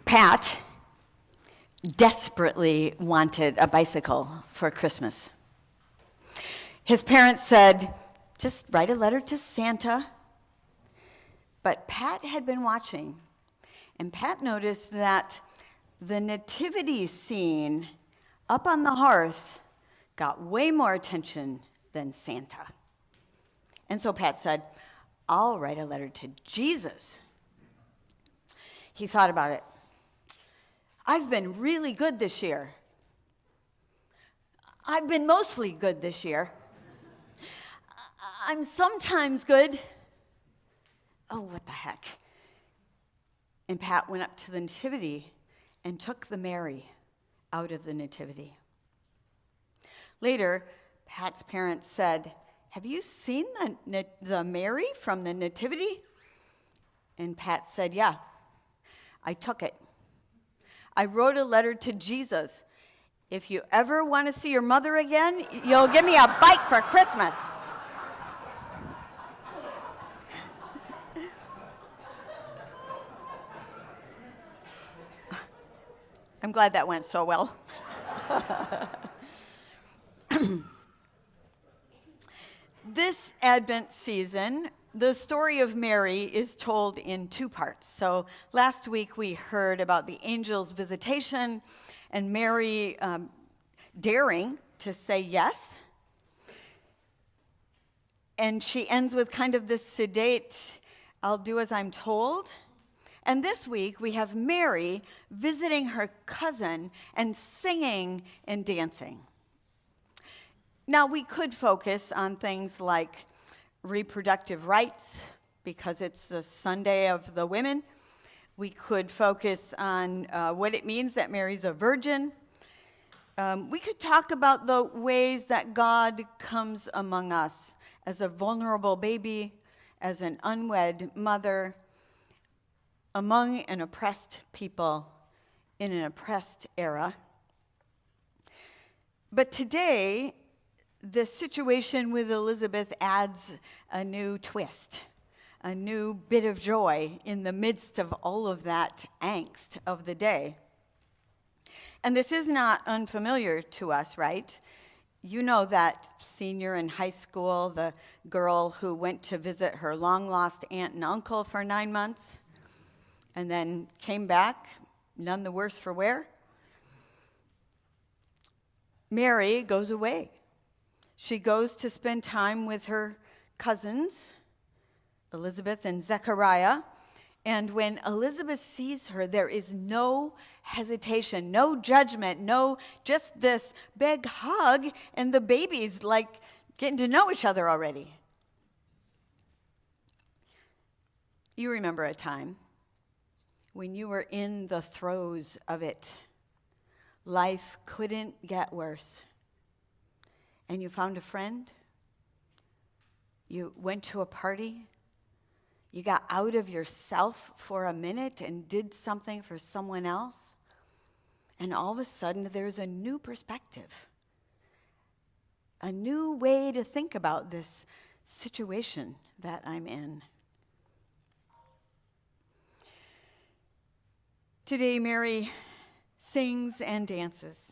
Pat desperately wanted a bicycle for Christmas. His parents said, just write a letter to Santa. But Pat had been watching, and Pat noticed that the nativity scene up on the hearth got way more attention than Santa. And so Pat said, I'll write a letter to Jesus. He thought about it. I've been really good this year. I've been mostly good this year. I'm sometimes good. Oh, what the heck. And Pat went up to the nativity and took the Mary out of the nativity. Later, Pat's parents said, have you seen the Mary from the nativity? And Pat said, yeah, I took it. I wrote a letter to Jesus. If you ever want to see your mother again, you'll give me a bike for Christmas. I'm glad that went so well. This Advent season, the story of Mary is told in two parts. So last week we heard about the angel's visitation and Mary daring to say yes. And she ends with kind of this sedate, I'll do as I'm told. And this week we have Mary visiting her cousin and singing and dancing. Now, we could focus on things like reproductive rights, because it's the Sunday of the women. We could focus on what it means that Mary's a virgin. We could talk about the ways that God comes among us as a vulnerable baby, as an unwed mother, among an oppressed people in an oppressed era. But today, the situation with Elizabeth adds a new twist, a new bit of joy in the midst of all of that angst of the day. And this is not unfamiliar to us, right? You know that senior in high school, the girl who went to visit her long-lost aunt and uncle for 9 months and then came back, none the worse for wear. Mary goes away. She goes to spend time with her cousins, Elizabeth and Zechariah. And when Elizabeth sees her, there is no hesitation, no judgment, no just this big hug, and the baby's like getting to know each other already. You remember a time when you were in the throes of it. Life couldn't get worse. And you found a friend, you went to a party, you got out of yourself for a minute and did something for someone else, and all of a sudden there's a new perspective, a new way to think about this situation that I'm in. Today, Mary sings and dances.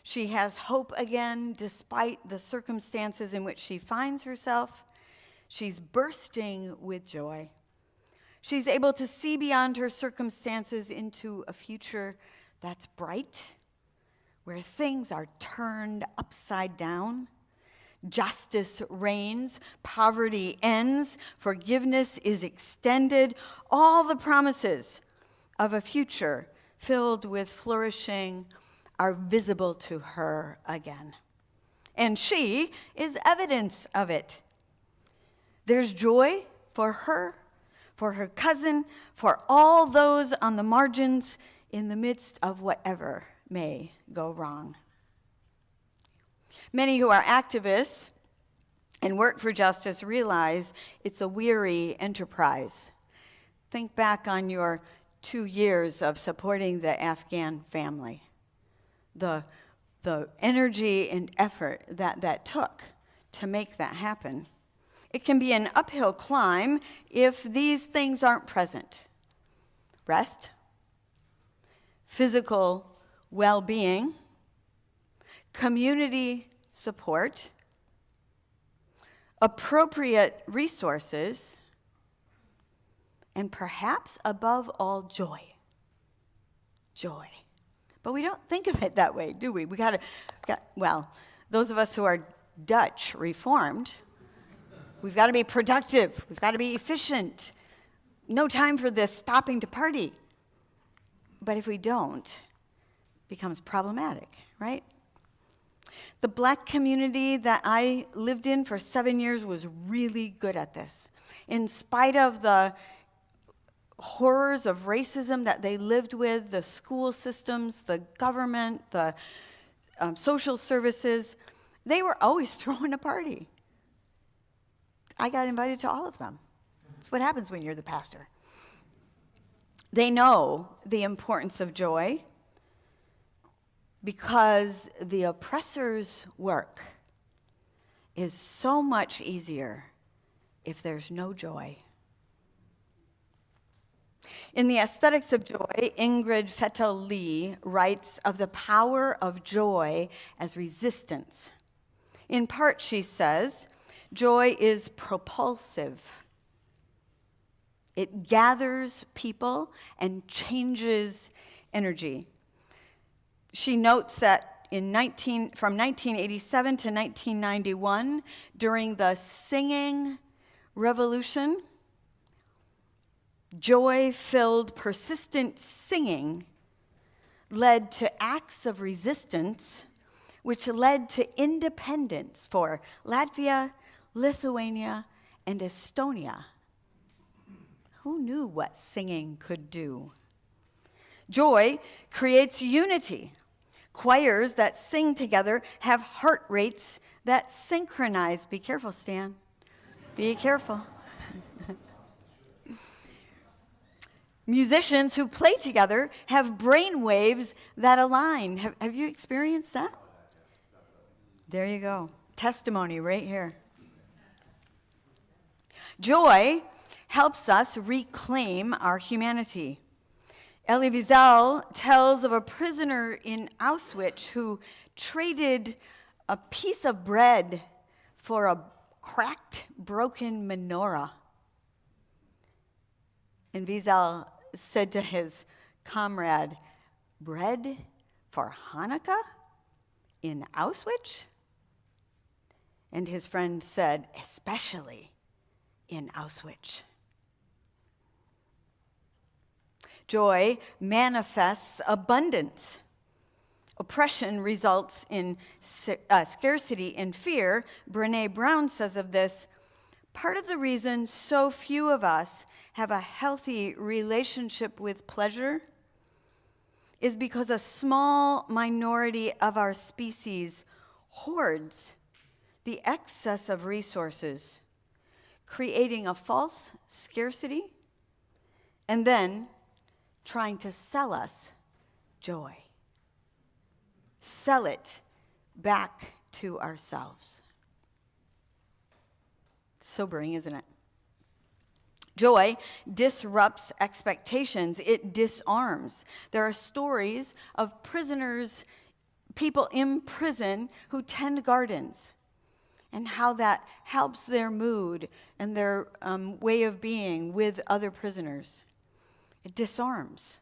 She has hope again despite the circumstances in which she finds herself. She's bursting with joy. She's able to see beyond her circumstances into a future that's bright, where things are turned upside down. Justice reigns, poverty ends, forgiveness is extended. All the promises of a future filled with flourishing are visible to her again. And she is evidence of it. There's joy for her cousin, for all those on the margins in the midst of whatever may go wrong. Many who are activists and work for justice realize it's a weary enterprise. Think back on your 2 years of supporting the Afghan family. The energy and effort that took to make that happen. It can be an uphill climb if these things aren't present. Rest, physical well-being, community support, appropriate resources, and perhaps above all, joy. Joy. But we don't think of it that way, do we? Well, those of us who are Dutch Reformed, we've got to be productive. We've got to be efficient. No time for this stopping to party. But if we don't, it becomes problematic, right? The Black community that I lived in for 7 years was really good at this. In spite of the horrors of racism that they lived with, the school systems, the government, the social services, they were always throwing a party. I got invited to all of them. That's what happens when you're the pastor. They know the importance of joy because the oppressor's work is so much easier if there's no joy. In The Aesthetics of Joy, Ingrid Fettel-Lee writes of the power of joy as resistance. In part, she says, joy is propulsive. It gathers people and changes energy. She notes that from 1987 to 1991, during the singing revolution, joy-filled, persistent singing led to acts of resistance, which led to independence for Latvia, Lithuania, and Estonia. Who knew what singing could do? Joy creates unity. Choirs that sing together have heart rates that synchronize. Be careful, Stan. Be careful. Musicians who play together have brain waves that align. Have you experienced that? There you go. Testimony right here. Joy helps us reclaim our humanity. Elie Wiesel tells of a prisoner in Auschwitz who traded a piece of bread for a cracked, broken menorah. And Wiesel said to his comrade, "Bread for Hanukkah in Auschwitz?" And his friend said, "Especially in Auschwitz." Joy manifests abundance. Oppression results in scarcity and fear. Brené Brown says of this, part of the reason so few of us have a healthy relationship with pleasure is because a small minority of our species hoards the excess of resources, creating a false scarcity and then trying to sell us joy. Sell it back to ourselves. Sobering, isn't it? Joy disrupts expectations. It disarms. There are stories of prisoners, people in prison who tend gardens, and how that helps their mood and their way of being with other prisoners. It disarms.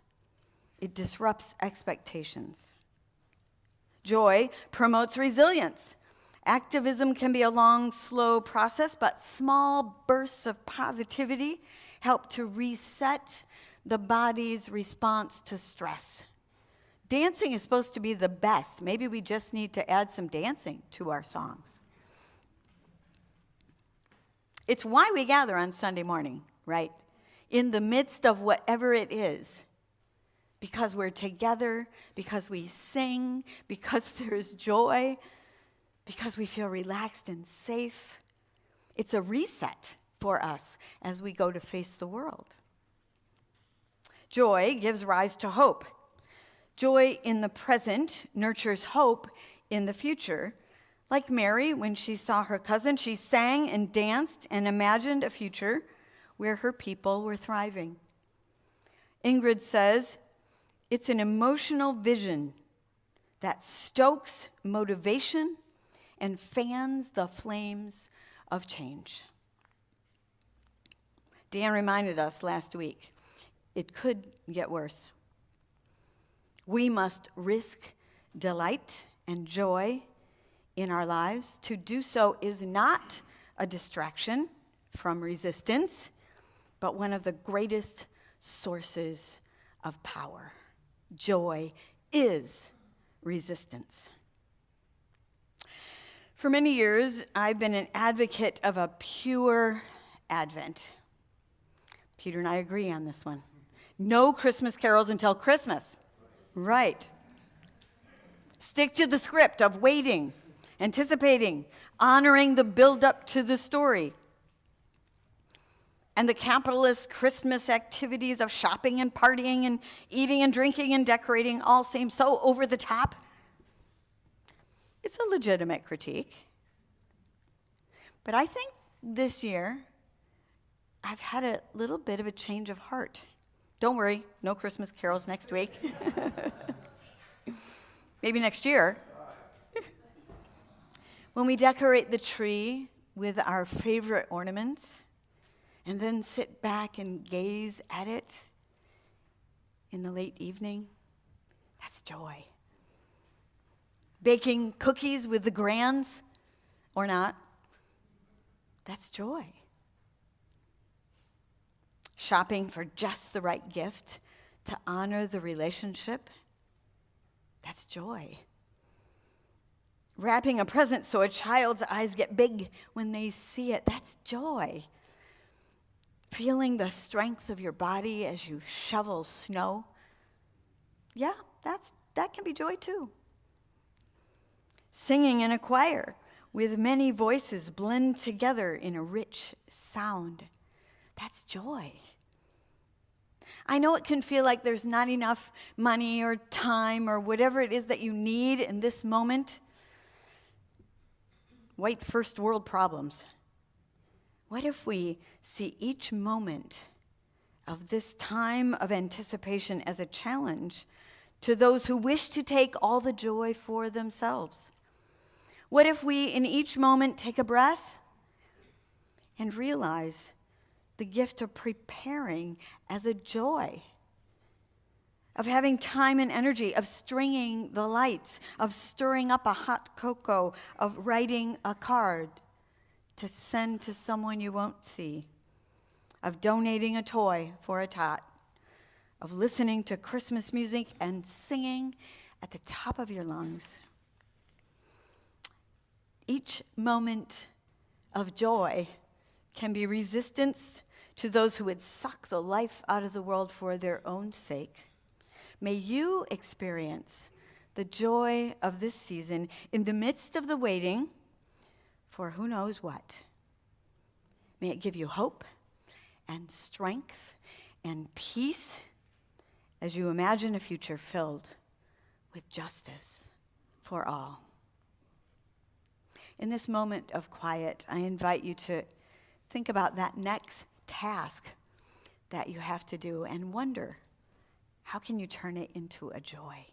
It disrupts expectations. Joy promotes resilience. Activism can be a long, slow process, but small bursts of positivity help to reset the body's response to stress. Dancing is supposed to be the best. Maybe we just need to add some dancing to our songs. It's why we gather on Sunday morning, right? In the midst of whatever it is. Because we're together, because we sing, because there's joy, because we feel relaxed and safe. It's a reset for us as we go to face the world. Joy gives rise to hope. Joy in the present nurtures hope in the future. Like Mary, when she saw her cousin, she sang and danced and imagined a future where her people were thriving. Ingrid says, It's an emotional vision that stokes motivation and fans the flames of change. Dan reminded us last week, it could get worse. We must risk delight and joy in our lives. To do so is not a distraction from resistance, but one of the greatest sources of power. Joy is resistance. For many years, I've been an advocate of a pure Advent. Peter and I agree on this one. No Christmas carols until Christmas. Right. Stick to the script of waiting, anticipating, honoring the build-up to the story. And the capitalist Christmas activities of shopping and partying and eating and drinking and decorating all seem so over the top. It's a legitimate critique. But I think this year, I've had a little bit of a change of heart. Don't worry, no Christmas carols next week. Maybe next year. When we decorate the tree with our favorite ornaments, and then sit back and gaze at it in the late evening, that's joy. Baking cookies with the grands, or not, that's joy. Shopping for just the right gift to honor the relationship, that's joy. Wrapping a present so a child's eyes get big when they see it, that's joy. Feeling the strength of your body as you shovel snow, yeah, that can be joy too. Singing in a choir with many voices blend together in a rich sound, that's joy. I know it can feel like there's not enough money or time or whatever it is that you need in this moment. White first world problems. What if we see each moment of this time of anticipation as a challenge to those who wish to take all the joy for themselves? What if we, in each moment, take a breath and realize the gift of preparing as a joy, of having time and energy, of stringing the lights, of stirring up a hot cocoa, of writing a card to send to someone you won't see, of donating a toy for a tot, of listening to Christmas music and singing at the top of your lungs. Each moment of joy can be resistance to those who would suck the life out of the world for their own sake. May you experience the joy of this season in the midst of the waiting for who knows what. May it give you hope and strength and peace as you imagine a future filled with justice for all. In this moment of quiet, I invite you to think about that next task that you have to do and wonder, how can you turn it into a joy?